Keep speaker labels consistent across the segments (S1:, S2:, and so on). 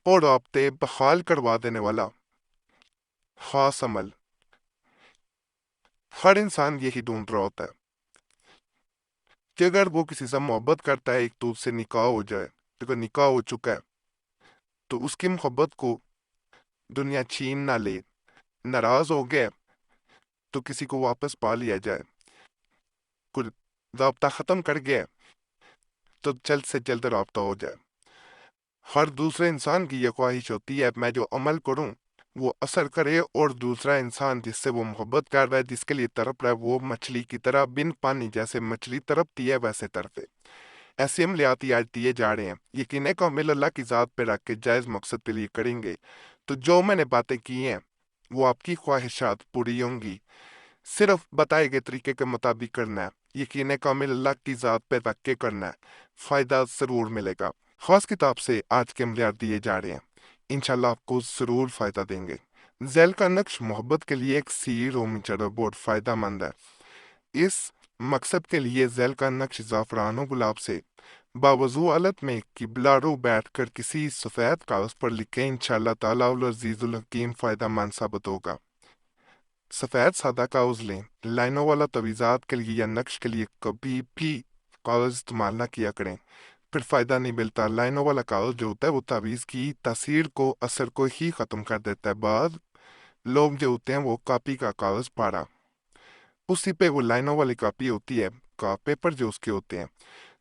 S1: اور رابطے بحال کروا دینے والا خاص عمل۔ ہر انسان یہی ڈھونڈ رہا ہوتا ہے کہ اگر وہ کسی سے محبت کرتا ہے، ایک تو اس سے نکاح ہو جائے۔ اگر نکاح ہو چکا ہے تو اس کی محبت کو دنیا چھین نہ لے، ناراض ہو گئے تو کسی کو واپس پا لیا جائے، کوئی رابطہ ختم کر گیا تو جلد سے جلد رابطہ ہو جائے۔ ہر دوسرے انسان کی یہ خواہش ہوتی ہے میں جو عمل کروں وہ اثر کرے، اور دوسرا انسان جس سے وہ محبت کر رہا ہے، جس کے لیے تڑپ رہا ہے، وہ مچھلی کی طرح بن پانی جیسے مچھلی تڑپتی ہے ویسے تڑپے۔ ایسے عملیاتی آج دیے جا رہے ہیں، یقین کو ہم اللہ کی ذات پہ رکھ کے جائز مقصد کے لیے کریں گے تو جو میں نے باتیں کی ہیں وہ آپ کی خواہشات پوری ہوں گی، صرف بتائے گئے طریقے کے مطابق کرنا ہے، یقین کامل اللہ کی ذات پہ رکھ کے کرنا ہے، فائدہ ضرور ملے گا۔ خاص کتاب سے آج کے عملیات دیے جا رہے ہیں، انشاءاللہ آپ کو ضرور فائدہ دیں گے۔ ذیل کا نقش محبت کے لیے ایک سی رومی چڑر بہت فائدہ مند ہے۔ اس مقصد کے لیے ذیل کا نقش زعفران و گلاب سے باوضو حالت میں قبلہ رو بیٹھ کر کسی سفید کاغذ پر لکھیں، انشاءاللہ تعالیٰ العزیز الحکیم فائدہ مند ثابت ہوگا۔ سفید سادہ کاغذ لیں، لائنوں والا تویزات کے لیے یا نقش کے لیے کبھی بھی کاغذ استعمال نہ کیا کریں، پھر فائدہ نہیں ملتا۔ لائنوں والا کاغذ جو ہوتا ہے وہ تعویذ کی تاثیر کو، اثر کو ہی ختم کر دیتا ہے۔ بعض لوگ جو ہوتے ہیں وہ کاپی کا کاغذ پاڑا، اسی پہ وہ لائنوں والی کاپی ہوتی ہے، کا پیپر جو اس کے ہوتے ہیں،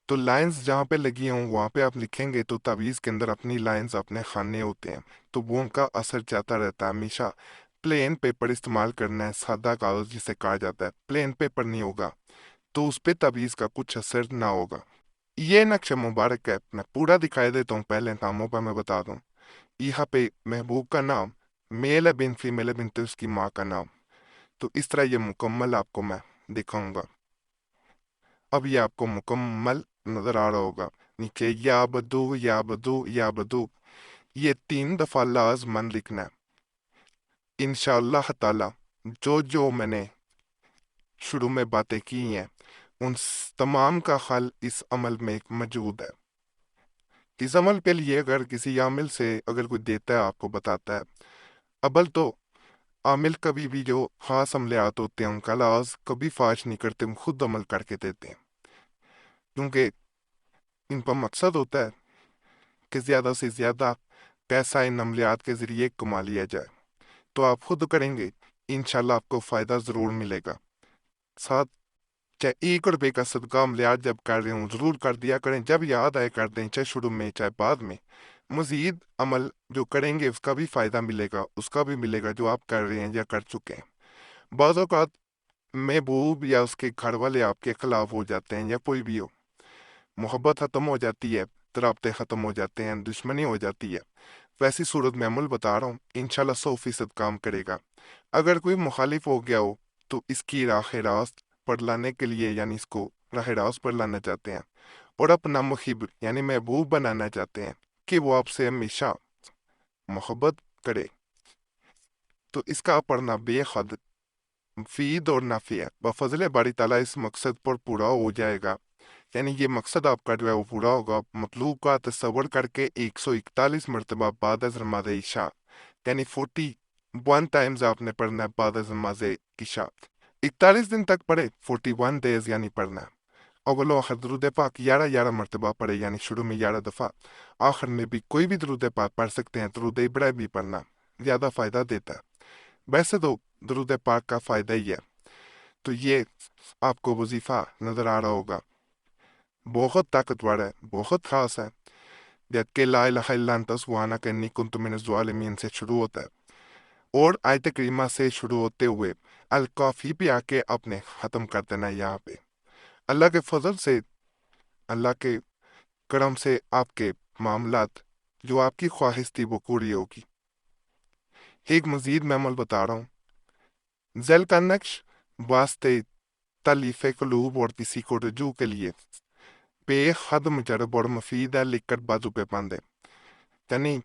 S1: تو لائنز جہاں پہ لگی ہوں وہاں پہ آپ لکھیں گے تو تعویذ کے اندر اپنی لائنز اپنے خانے ہوتے ہیں، تو وہ ان کا اثر جاتا رہتا ہے۔ ہمیشہ پلین پیپر استعمال کرنا ہے، سادہ کاغذ جسے کہا جاتا ہے، پلین پیپر نہیں ہوگا تو اس پہ تعویذ کا کچھ اثر نہ ہوگا۔ یہ نقش مبارک ہے، میں پورا دکھائی دیتا ہوں، پہلے ناموں پر میں بتا دوں۔ یہاں پہ محبوب کا نام میل ہے، بن فیمیل ہے، بنت اس کی ماں کا نام، تو اس طرح یہ مکمل آپ کو میں دکھاؤں گا۔ اب یہ آپ کو مکمل نظر آ رہا ہوگا۔ نیچے یا بدو یا بدو یا بدو، یہ 3 دفعہ لازمن لکھنا ہے۔ انشاءاللہ تعالی جو میں نے شروع میں باتیں کی ہیں ان تمام کا حل اس عمل میں موجود ہے۔ اس عمل کے لیے اگر کسی عامل سے اگر کوئی دیتا ہے، آپ کو بتاتا ہے، اول تو عامل کبھی بھی جو خاص عملیات ہوتے ہیں ان کا لحاظ کبھی فاش نہیں کرتے، وہ خود عمل کر کے دیتے ہیں، کیونکہ ان کا مقصد ہوتا ہے کہ زیادہ سے زیادہ پیسہ ان عملیات کے ذریعے کما لیا جائے۔ تو آپ خود کریں گے، انشاءاللہ آپ کو فائدہ ضرور ملے گا۔ ساتھ چاہے 1 روپے کا صدقہ عملیات جب کر رہے ہوں ضرور کر دیا کریں، جب یاد آئے کر دیں، چاہے شروع میں چاہے بعد میں۔ مزید عمل جو کریں گے اس کا بھی فائدہ ملے گا، اس کا بھی ملے گا جو آپ کر رہے ہیں یا کر چکے ہیں۔ بعض اوقات محبوب یا اس کے گھر والے آپ کے خلاف ہو جاتے ہیں، یا کوئی بھی ہو، محبت ختم ہو جاتی ہے، رابطے ختم ہو جاتے ہیں، دشمنی ہو جاتی ہے، ویسی صورت میں عمل بتا رہا ہوں، انشاءاللہ 100% کام کرے گا۔ اگر کوئی مخالف ہو گیا ہو تو اس کی راہ راست پر لانے کے لیے، یعنی اس کو راہ راست پر لانا چاہتے ہیں اور اپنا محب یعنی محبوب بنانا چاہتے ہیں کہ وہ آپ سے ہمیشہ محبت کرے، تو اس کا پڑھنا بے حد مفید اور نافع ہے۔ بفضل باری تعالیٰ اس مقصد پر پورا ہو جائے گا، یعنی یہ مقصد آپ کا جو ہے وہ پورا ہوگا۔ مطلوب کا تصور کر کے 141 مرتبہ بعد از نماز عشاء، یعنی 41 ٹائمز آپ نے پڑھنا ہے بعد از نماز عشاء، 41 دن تک پڑھے، 41 ڈیز یعنی پڑھنا ہے۔ اول و آخر درود پاک 11 مرتبہ پڑھے، یعنی شروع میں 11 دفعہ، آخر میں بھی کوئی بھی درود پاک پڑھ سکتے ہیں، درود ابراہیم بھی پڑھنا زیادہ فائدہ دیتا ہے۔ ویسے تو درود پاک کا فائدہ ہی ہے، تو یہ آپ کو وظیفہ نظر آ رہا ہوگا، بہت طاقتور ہے، بہت خاص ہے، جبکہ لا الہ الا انت سبحانک انی کنت من الظالمین سے شروع ہوتا ہے، اور آیت کریمہ سے شروع ہوتے ہوئے الکافی پہ آ کے آپ نے ختم کر دینا ہے۔ یہاں پہ اللہ کے فضل سے، اللہ کے کرم سے آپ کے معاملات جو آپ کی خواہش تھی وہ پوری ہوگی۔ ایک مزید میں عمل بتا رہا ہوں، ذیل کا نقش واسطے تالیف قلوب اور کسی کو رجوع کے لیے بے حد مجرب اور مفید ہے، لکھ کر بازو پہ باندھے، یعنی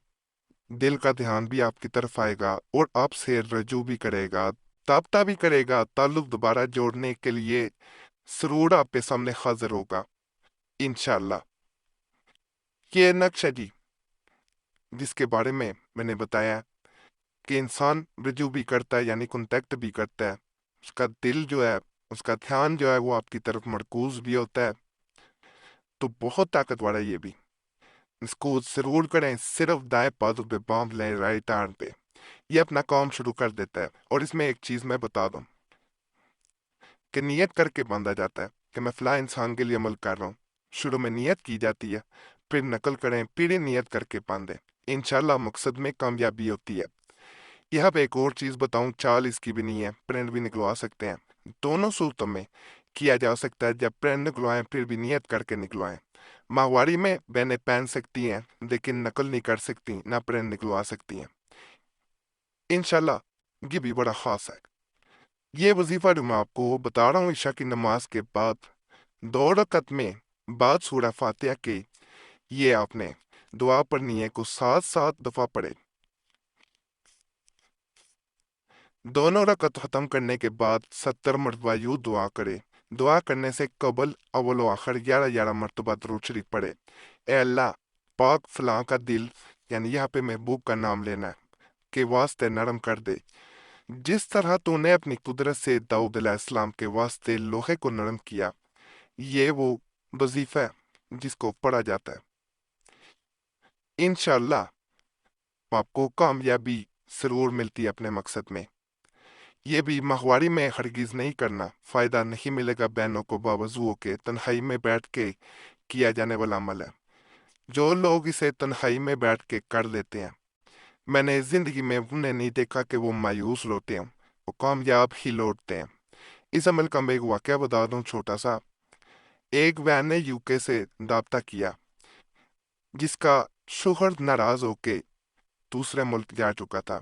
S1: دل کا دھیان بھی آپ کی طرف آئے گا اور آپ سے رجوع بھی کرے گا، رابطہ بھی کرے گا، تعلق دوبارہ جوڑنے کے لیے سرور آپ کے سامنے حاضر ہوگا انشاءاللہ۔ یہ نقش ہے جی، جس کے بارے میں نے بتایا کہ انسان رجوع بھی کرتا ہے یعنی کنٹیکٹ بھی کرتا ہے، اس کا دل جو ہے، اس کا دھیان جو ہے وہ آپ کی طرف مرکوز بھی ہوتا ہے، تو بہت طاقتور ہے یہ بھی۔ اس کو ضرور کریں، صرف دائیں بازو پہ بام لیں رائٹ آرم پہ، یہ اپنا کام شروع کر دیتا ہے۔ اور اس میں ایک چیز میں بتا دوں کہ نیت کر کے باندھا جاتا ہے کہ میں فلاں انسان کے لیے عمل کر رہا ہوں، شروع میں نیت کی جاتی ہے، پھر نقل کریں، پھر نیت کر کے باندھیں، انشاءاللہ مقصد میں کامیابی ہوتی ہے۔ یہاں پہ ایک اور چیز بتاؤں، چال اس کی بھی نہیں ہے، پرنٹ بھی نکلوا سکتے ہیں، دونوں صورتوں میں کیا جا سکتا ہے، جب پرنٹ نکلوائیں پھر بھی نیت کر کے نکلوائیں۔ ماہواری میں بہنیں پہن سکتی ہیں لیکن نقل نہیں کر سکتی، نہ پرنٹ نکلوا سکتی ہیں۔ انشاءاللہ یہ بھی بڑا خاص ہے۔ یہ وظیفہ جو میں آپ کو بتا رہا ہوں عشاء کی نماز کے بعد 2 رکعت میں بعد سورہ فاتحہ کے، یہ آپ نے دعا پڑھنی ہے کو 7 دفعہ پڑھے۔ دونوں رکعت ختم کرنے کے بعد 70 مرتبہ یوں دعا کرے۔ دعا کرنے سے قبل اول و آخر 11 مرتبہ درود شریف پڑھے۔ اے اللہ، پاک فلاں کا دل، یعنی یہاں پہ محبوب کا نام لینا ہے، کے واسطے نرم کر دے، جس طرح تو نے اپنی قدرت سے داؤد علیہ السلام کے واسطے لوہے کو نرم کیا۔ یہ وہ وظیفہ ہے جس کو پڑھا جاتا ہے۔ انشاءاللہ آپ کو کامیابی ضرور ملتی ہے اپنے مقصد میں۔ یہ بھی ماہواری میں ہرگز نہیں کرنا، فائدہ نہیں ملے گا بہنوں کو باوضو ہو کے، تنہائی میں بیٹھ کے کیا جانے والا عمل ہے۔ جو لوگ اسے تنہائی میں بیٹھ کے کر لیتے ہیں، میں نے زندگی میں انہیں نہیں دیکھا کہ وہ مایوس لوٹے ہیں، وہ کامیاب ہی لوٹتے ہیں۔ اس عمل کا میں ایک واقعہ بتا دوں چھوٹا سا۔ ایک بہن نے UK سے رابطہ کیا، جس کا شوہر ناراض ہو کے دوسرے ملک جا چکا تھا،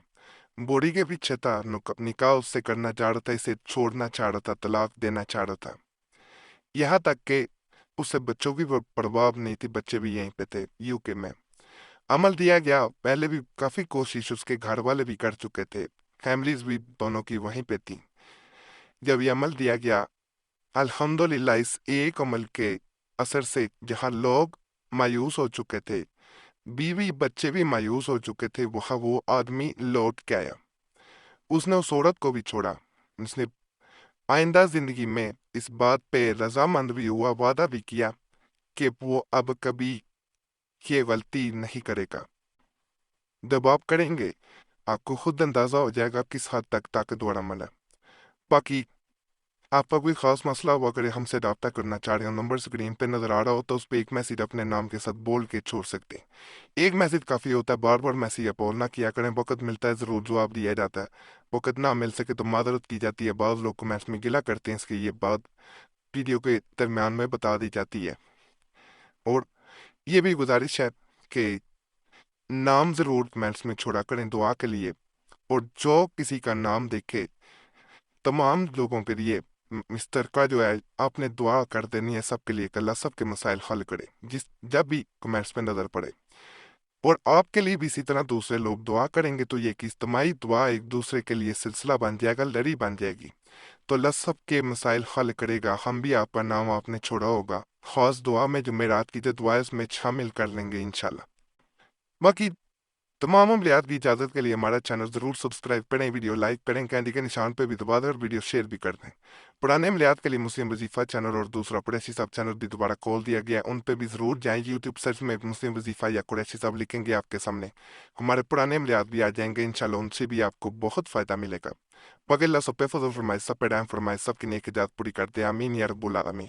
S1: بوڑھی کے پیچھے تھا، نکاح اس سے کرنا چاہ رہا تھا، اسے چھوڑنا چاہ رہا تھا، طلاق دینا چاہ رہا تھا، یہاں تک کہ اسے بچوں کی پرواہ نہیں تھی، بچے بھی یہیں پہ تھے UK میں۔ عمل دیا گیا، پہلے بھی کافی کوشش اس کے گھر والے بھی کر چکے تھے، فیملیز بھی دونوں کی وہیں پہ تھی۔ جب یہ عمل دیا گیا، الحمدللہ اس ایک عمل کے اثر سے جہاں لوگ مایوس ہو چکے تھے، بیوی بچے بھی مایوس ہو چکے تھے، وہاں وہ آدمی لوٹ کے آیا، اس نے اس عورت کو بھی چھوڑا، اس نے آئندہ زندگی میں اس بات پہ رضامند بھی ہوا، وعدہ بھی کیا کہ وہ اب کبھی یہ غلطی نہیں کرے گا۔ جب آپ کریں گے آپ کو خود اندازہ ہو جائے گا کس حد تک طاقتور عمل ہے۔ باقی آپ کا کوئی خاص مسئلہ ہوا کرے، ہم سے رابطہ کرنا چاہ رہے ہو، نمبر اسکرین پہ نظر آ رہا ہو تو اس پہ ایک میسیج اپنے نام کے ساتھ بول کے چھوڑ سکتے ہیں۔ ایک میسیج کافی ہوتا ہے، بار بار میسیج اپول نہ کیا کریں، وقت ملتا ہے ضرور جواب دیا جاتا ہے، وقت نہ مل سکے تو معذرت کی جاتی ہے، بعض لوگ کمنٹس میں گلہ کرتے ہیں اس کی، یہ بات ویڈیو کے درمیان میں بتا دی جاتی ہے۔ اور یہ بھی گزارش ہے کہ نام ضرور کمنٹس میں چھوڑا کریں دعا کے لیے، اور جو کسی کا نام دیکھے تمام لوگوں کے لیے مستر کا جو ہے آپ نے دعا کر دینی ہے سب کے لیے کہ اللہ سب کے مسائل حل کرے، جب بھی کمنٹس پہ نظر پڑے، اور آپ کے لیے بھی اسی طرح دوسرے لوگ دعا کریں گے تو یہ کہ اجتماعی دعا ایک دوسرے کے لیے سلسلہ بن جائے گا، لڑی بن جائے گی، تو اللہ سب کے مسائل حل کرے گا۔ ہم بھی آپ کا نام آپ نے چھوڑا ہوگا، خاص دعا میں جمعرات کی جو دعا ہے اس میں شامل کر لیں گے انشاءاللہ۔ باقی تمام عملیات کی اجازت کے لیے ہمارا چینل ضرور سبسکرائب کریں، ویڈیو لائک کریں، کینڈی کے نشان پہ بھی دبا دیں اور ویڈیو شیئر بھی کر دیں۔ پرانے عملیات کے لیے مسلم وظیفہ چینل اور دوسرا قریشی صاحب چینل بھی دوبارہ کھول دیا گیا ہے، ان پہ بھی ضرور جائیں، یوٹیوب سرچ میں مسلم وظیفہ یا قریشی صاحب لکھیں گے آپ کے سامنے ہمارے پرانے عملیات بھی آ جائیں گے انشاءاللہ، ان سے بھی آپ کو بہت فائدہ ملے گا۔ باقی اللہ سب پہ فضل فرمائے، سب پہ رحم فرمائے، سب کی نیک ایجاد پوری کر دے، آمین یا رب العالمین۔